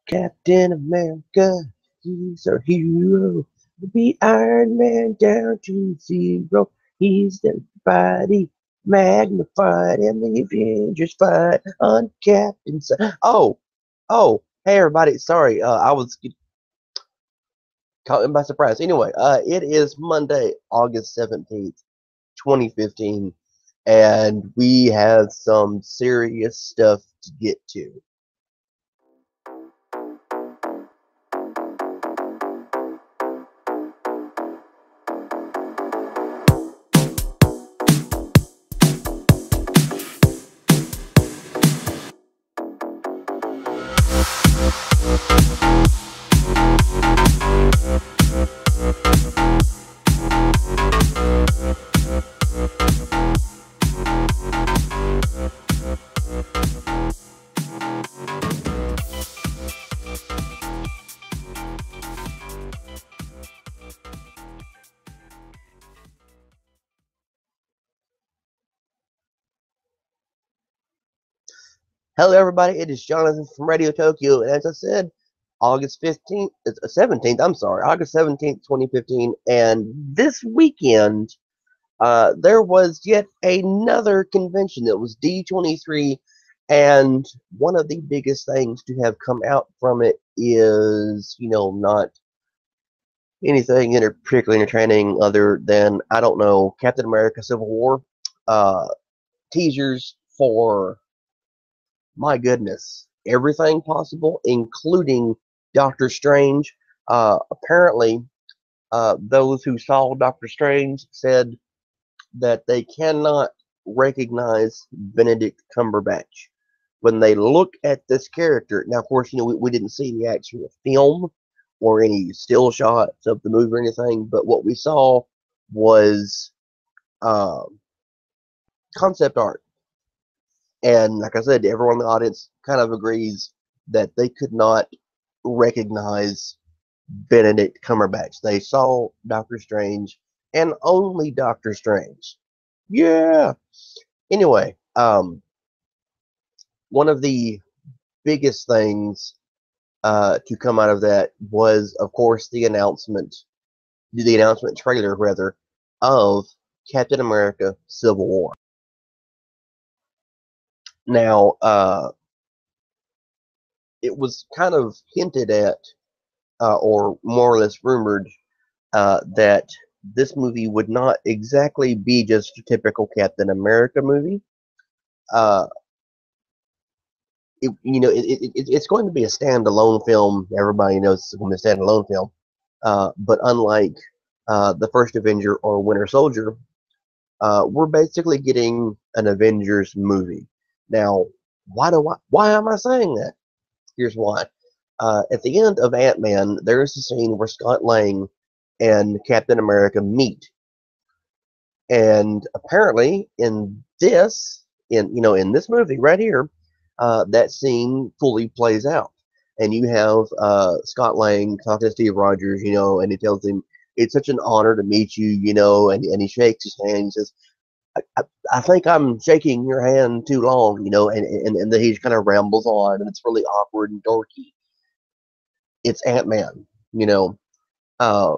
Captain America, he's our hero. We beat Iron Man down to zero. He's the body magnified, and the Avengers fight on Captain's side. Hey everybody, sorry, I was caught in by surprise. Anyway, it is Monday, August 17th, 2015, and we have some serious stuff to get to. Hello, everybody. It is Jonathan from Radio Tokyo, and as I said, August 17th, 2015, and this weekend, there was yet another convention that was D23, and one of the biggest things to have come out from it is, not anything particularly entertaining other than, I don't know, Captain America Civil War, uh, teasers for, my goodness, everything possible, including Doctor Strange. Apparently, those who saw Doctor Strange said that they cannot recognize Benedict Cumberbatch when they look at this character. Now, of course, we didn't see the actual film or any still shots of the movie or anything, but what we saw was uh, concept art. And like I said, everyone in the audience kind of agrees that they could not recognize Benedict Cumberbatch. They saw Doctor Strange and only Doctor Strange. Yeah. Anyway, one of the biggest things to come out of that was, of course, the announcement trailer, rather, of Captain America Civil War. Now, it was kind of hinted at, or more or less rumored, that this movie would not exactly be just a typical Captain America movie. Uh, it's going to be a standalone film. Everybody knows it's going to be a standalone film. But unlike the first Avenger or Winter Soldier, we're basically getting an Avengers movie. Now, why am I saying that? Here's why. At the end of Ant-Man, there is a scene where Scott Lang and Captain America meet, and apparently in this movie right here, that scene fully plays out, and you have Scott Lang talking to Steve Rogers, and he tells him it's such an honor to meet you, and he shakes his hand. And says, I think I'm shaking your hand too long, and then he kind of rambles on, and it's really awkward and dorky. It's Ant-Man, you know. Uh,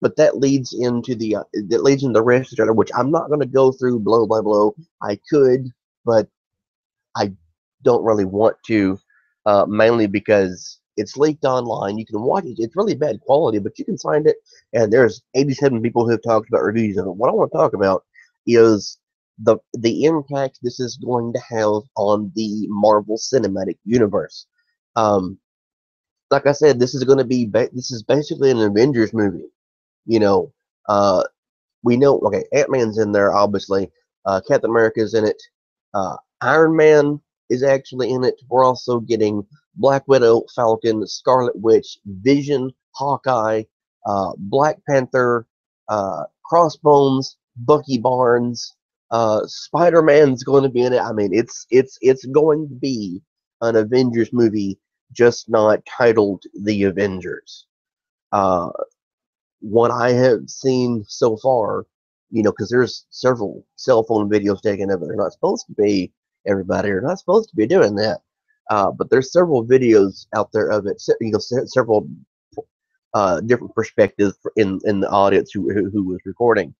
but that leads into the rest of the trailer, which I'm not going to go through blow by blow. I could, but I don't really want to, mainly because it's leaked online. You can watch it. It's really bad quality, but you can find it. And there's 87 people who have talked about reviews of it. What I want to talk about is the impact this is going to have on the Marvel Cinematic Universe. Um, like I said, this is basically an Avengers movie. You know, uh, we know. Okay, Ant-Man's in there, obviously. Captain America's in it. Iron Man is actually in it. We're also getting Black Widow, Falcon, Scarlet Witch, Vision, Hawkeye, Black Panther, Crossbones, Bucky Barnes. Spider-Man's going to be in it. I mean, it's going to be an Avengers movie, just not titled The Avengers. Uh, what I have seen so far, because there's several cell phone videos taken of it. They're not supposed to be, everybody, they're not supposed to be doing that. But there's several videos out there of it. Several different perspectives in the audience who was recording.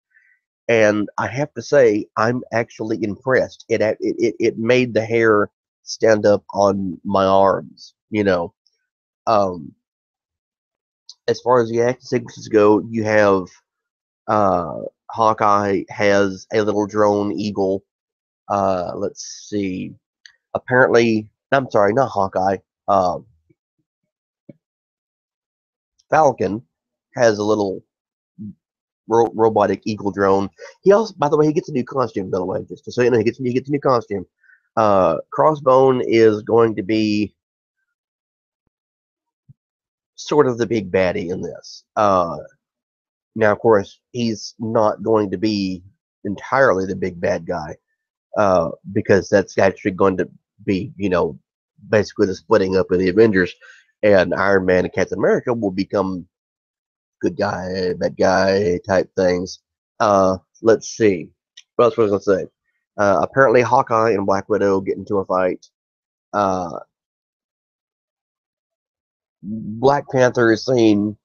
And I have to say, I'm actually impressed. It made the hair stand up on my arms. Um, as far as the action sequences go, you have uh, Hawkeye has a little drone eagle. Let's see. Apparently, I'm sorry, not Hawkeye. Uh, Falcon has a little robotic eagle drone. He also, by the way, he gets a new costume. By the way, just so you know, he gets a new costume. Crossbone is going to be sort of the big baddie in this. Now, of course, he's not going to be entirely the big bad guy, because that's actually going to be, basically the splitting up of the Avengers, and Iron Man and Captain America will become good guy, bad guy type things. Let's see. What else was I going to say? Apparently, Hawkeye and Black Widow get into a fight. Uh, Black Panther is seen.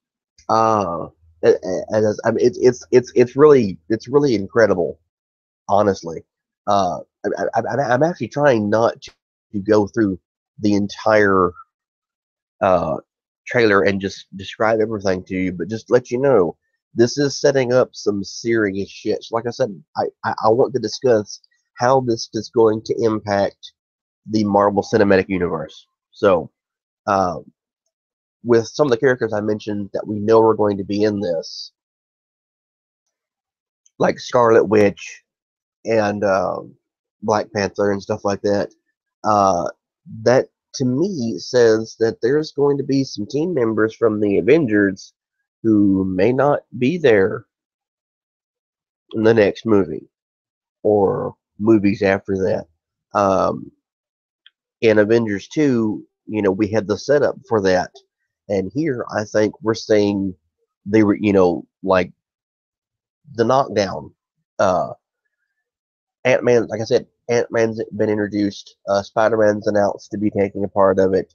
Uh, I mean, it's really incredible, honestly. I'm actually trying not to go through the entire uh, trailer and just describe everything to you, but just let you know this is setting up some serious shit. So like I said, I want to discuss how this is going to impact the Marvel Cinematic Universe. So, uh, with some of the characters I mentioned that we know are going to be in this, like Scarlet Witch and Black Panther and stuff like that, uh, that to me says that there's going to be some team members from the Avengers who may not be there in the next movie or movies after that. Um, in Avengers 2, we had the setup for that. And here, I think we're seeing they were, like the knockdown. Uh, Ant Man, like I said, Ant Man's been introduced. Spider Man's announced to be taking a part of it.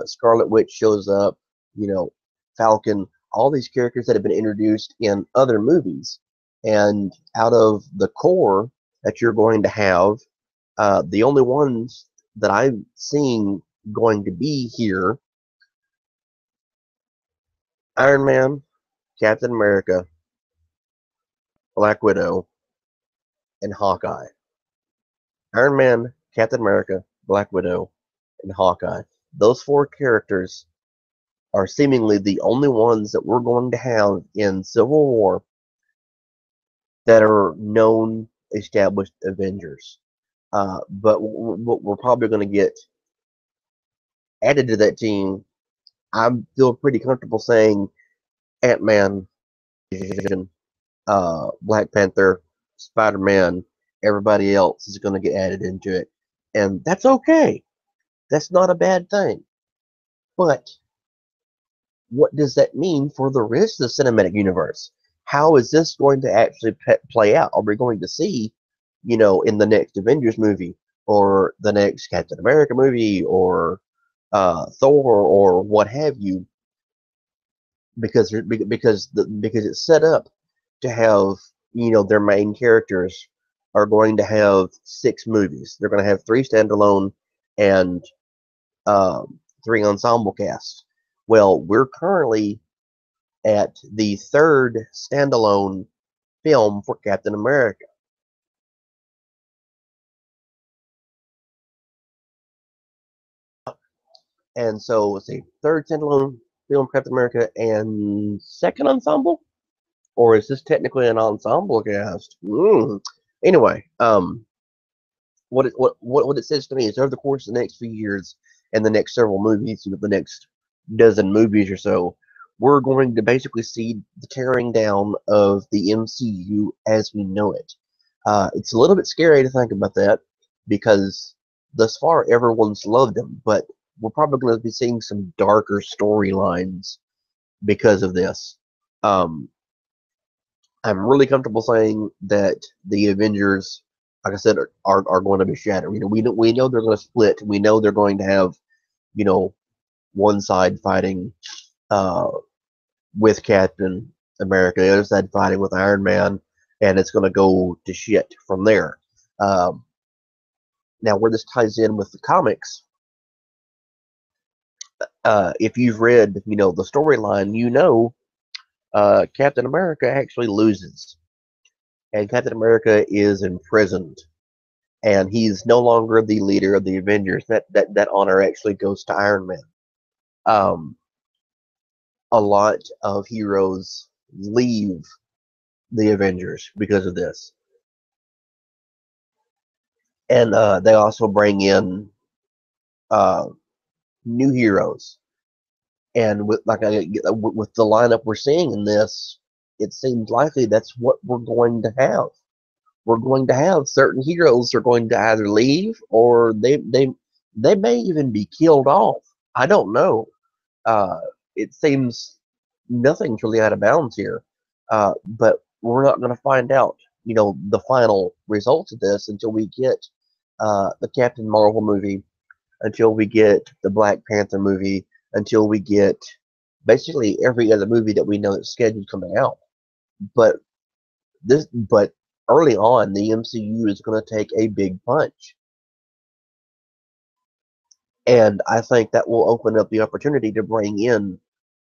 Scarlet Witch shows up. You know, Falcon. All these characters that have been introduced in other movies, and out of the core that you're going to have, the only ones that I'm seeing going to be here: Iron Man, Captain America, Black Widow, and Hawkeye. Iron Man, Captain America, Black Widow, and Hawkeye. Those four characters are seemingly the only ones that we're going to have in Civil War that are known, established Avengers. But what we're probably going to get added to that team, I feel pretty comfortable saying Ant Man, Black Panther, Spider Man, everybody else is going to get added into it. And that's okay. That's not a bad thing. But what does that mean for the rest of the cinematic universe? How is this going to actually play out? Are we going to see, in the next Avengers movie or the next Captain America movie or Thor or what have you? Because it's set up to have, their main characters are going to have six movies. They're going to have three standalone and three ensemble casts. Well, we're currently at the third standalone film for Captain America. And so let's see, third standalone film Captain America and second ensemble? Or is this technically an ensemble cast? Anyway, what it says to me is over the course of the next few years and the next several movies, the next dozen movies or so, we're going to basically see the tearing down of the MCU as we know it. It's a little bit scary to think about that because thus far everyone's loved them, but we're probably going to be seeing some darker storylines because of this. Um, I'm really comfortable saying that the Avengers, like I said, are going to be shattered. We know they're going to split. We know they're going to have, you know, one side fighting uh, with Captain America, the other side fighting with Iron Man, and it's going to go to shit from there. Um, Now, where this ties in with the comics, if you've read, the storyline, Captain America actually loses, and Captain America is imprisoned, and he's no longer the leader of the Avengers. That honor actually goes to Iron Man. Um, a lot of heroes leave the Avengers because of this, and they also bring in uh, new heroes. And with the lineup we're seeing in this, it seems likely that's what we're going to have. We're going to have certain heroes are going to either leave or they may even be killed off. I don't know. Uh, it seems nothing's really out of bounds here, but we're not going to find out, the final results of this until we get the Captain Marvel movie, until we get the Black Panther movie, until we get basically every other movie that we know that's scheduled coming out. But but early on, the MCU is going to take a big punch, and I think that will open up the opportunity to bring in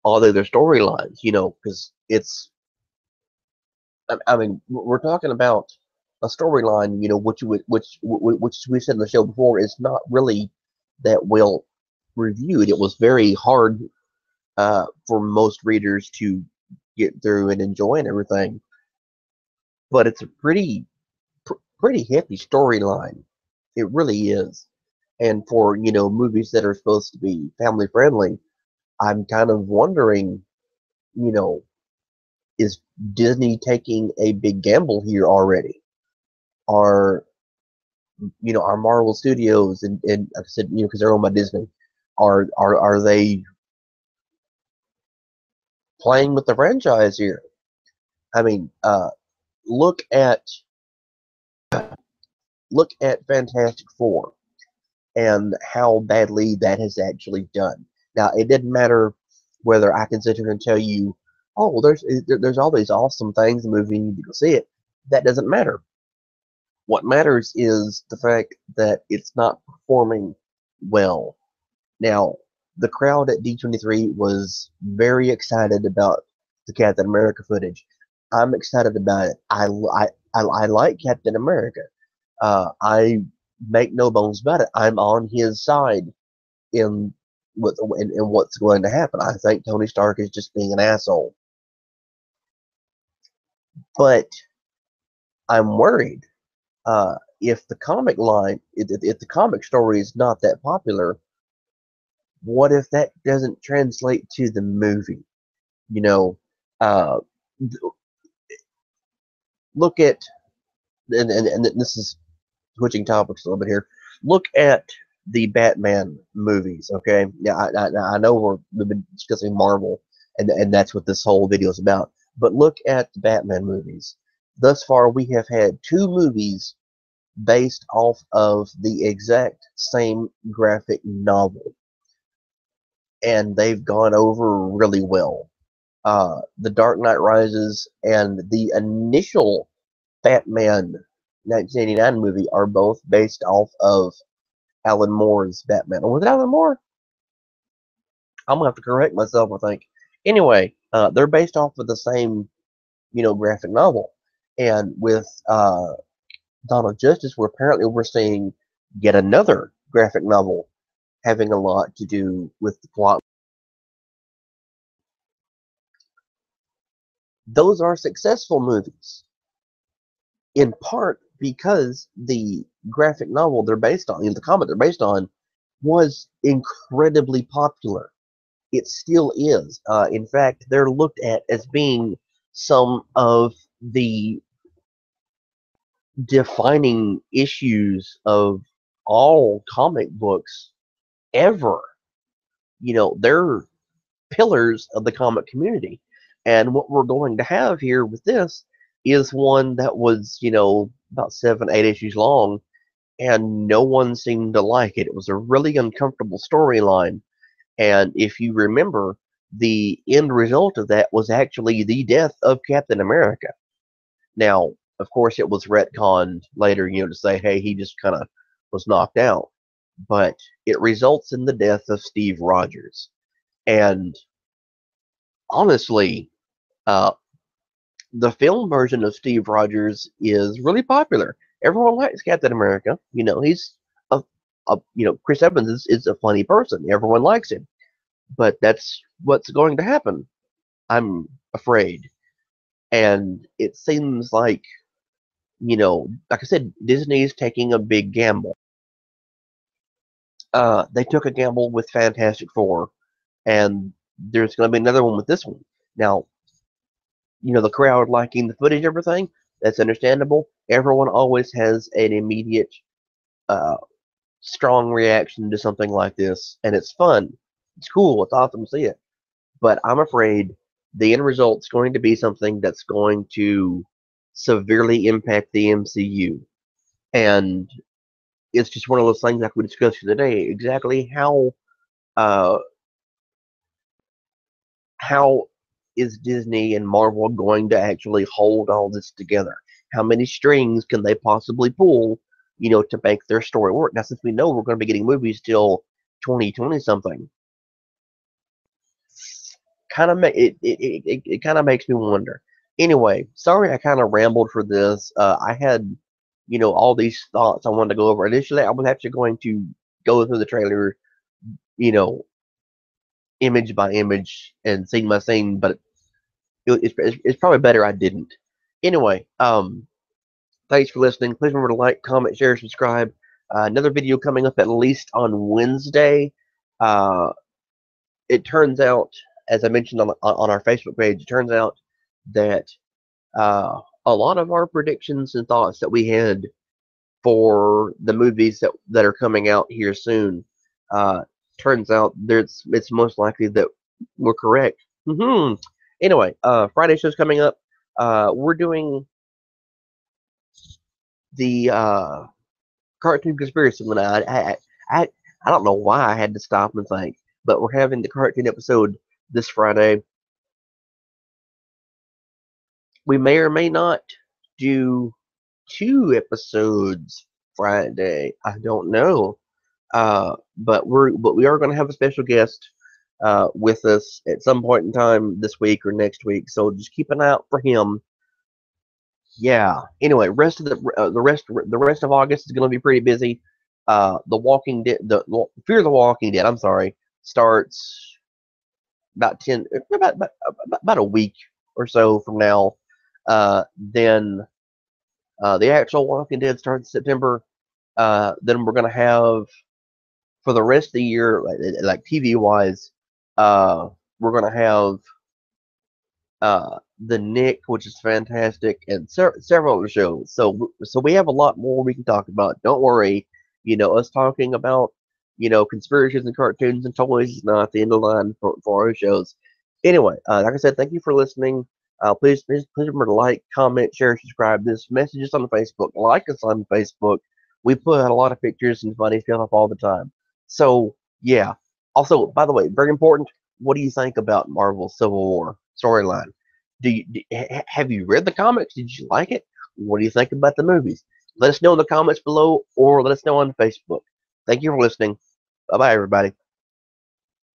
all the other storylines. Because I mean, we're talking about a storyline, which we said in the show before is not really that well reviewed. It was very hard for most readers to get through and enjoy and everything. But it's a pretty hefty storyline. It really is. And for movies that are supposed to be family friendly, I'm kind of wondering, you know, is Disney taking a big gamble here already? Are are Marvel Studios and like I said, because they're owned by Disney, are they playing with the franchise here? I mean, look at look at Fantastic Four and how badly that has actually done. Now, it didn't matter whether I can sit here and tell you, oh, well, there's all these awesome things in the movie, you need to go see it. That doesn't matter. What matters is the fact that it's not performing well. Now, the crowd at D23 was very excited about the Captain America footage. I'm excited about it. I like Captain America. I make no bones about it. I'm on his side in in what's going to happen. I think Tony Stark is just being an asshole. But I'm worried if the comic line, if the comic story is not that popular, what if that doesn't translate to the movie? You know, uh, look at and this is switching topics a little bit here. Look at the Batman movies. Okay, yeah, I know we've been discussing Marvel, and that's what this whole video is about. But look at the Batman movies. Thus far, we have had two movies based off of the exact same graphic novel, and they've gone over really well. The Dark Knight Rises and the initial Batman 1989 movie are both based off of Alan Moore's Batman. Or was it Alan Moore? I'm gonna have to correct myself, I think. Anyway, they're based off of the same, graphic novel. And with Dawn of Justice, we're seeing yet another graphic novel having a lot to do with the plot. Those are successful movies, in part because the graphic novel they're based on, the comic they're based on, was incredibly popular. It still is. In fact, they're looked at as being some of the defining issues of all comic books ever. They're pillars of the comic community. And what we're going to have here with this is one that was, about 7, 8 issues long, and no one seemed to like it. It was a really uncomfortable storyline. And if you remember, the end result of that was actually the death of Captain America. Now, of course, it was retconned later, to say, hey, he just kind of was knocked out. But it results in the death of Steve Rogers. And honestly, uh, the film version of Steve Rogers is really popular. Everyone likes Captain America. He's Chris Evans is a funny person. Everyone likes him. But that's what's going to happen, I'm afraid. And it seems like I said, Disney's taking a big gamble. They took a gamble with Fantastic Four, and there's going to be another one with this one. Now, the crowd liking the footage, everything, that's understandable. Everyone always has an immediate, uh, strong reaction to something like this, and it's fun. It's cool. It's awesome to see it. But I'm afraid the end result's going to be something that's going to severely impact the MCU. And it's just one of those things like we discussed today. Exactly uh, how is Disney and Marvel going to actually hold all this together? How many strings can they possibly pull, to make their story work? Now, since we know we're going to be getting movies till 2020 something, kind of it kind of makes me wonder. Anyway, sorry I kind of rambled for this. I had all these thoughts I wanted to go over. Initially, I was actually going to go through the trailer, you know, image by image and scene by scene, but it's probably better I didn't. Anyway, thanks for listening. Please remember to like, comment, share, subscribe. Another video coming up at least on Wednesday. Uh, it turns out, as I mentioned on our Facebook page, it turns out that a lot of our predictions and thoughts that we had for the movies that are coming out here soon, uh, turns out it's most likely that we're correct. Anyway, Friday show's coming up. We're doing the cartoon conspiracy one. I I don't know why I had to stop and think, but we're having the cartoon episode this Friday. We may or may not do 2 episodes Friday. I don't know. But we are going to have a special guest with us at some point in time this week or next week. So just keep an eye out for him. Yeah. Anyway, the rest of August is going to be pretty busy. The Walking Dead, Fear the Walking Dead. I'm sorry, starts about about a week or so from now. Then the actual Walking Dead starts in September. Then we're going to have for the rest of the year, like TV wise, we're going to have the Nick, which is fantastic, and several other shows. So we have a lot more we can talk about. Don't worry, us talking about conspiracies and cartoons and toys is not the end of the line for our shows. Anyway, like I said, thank you for listening. Please remember to like, comment, share, subscribe. This message is on Facebook. Like us on Facebook. We put out a lot of pictures and funny stuff up all the time. So yeah. Also, by the way, very important. What do you think about Marvel Civil War storyline? Have you read the comics? Did you like it? What do you think about the movies? Let us know in the comments below, or let us know on Facebook. Thank you for listening. Bye bye, everybody.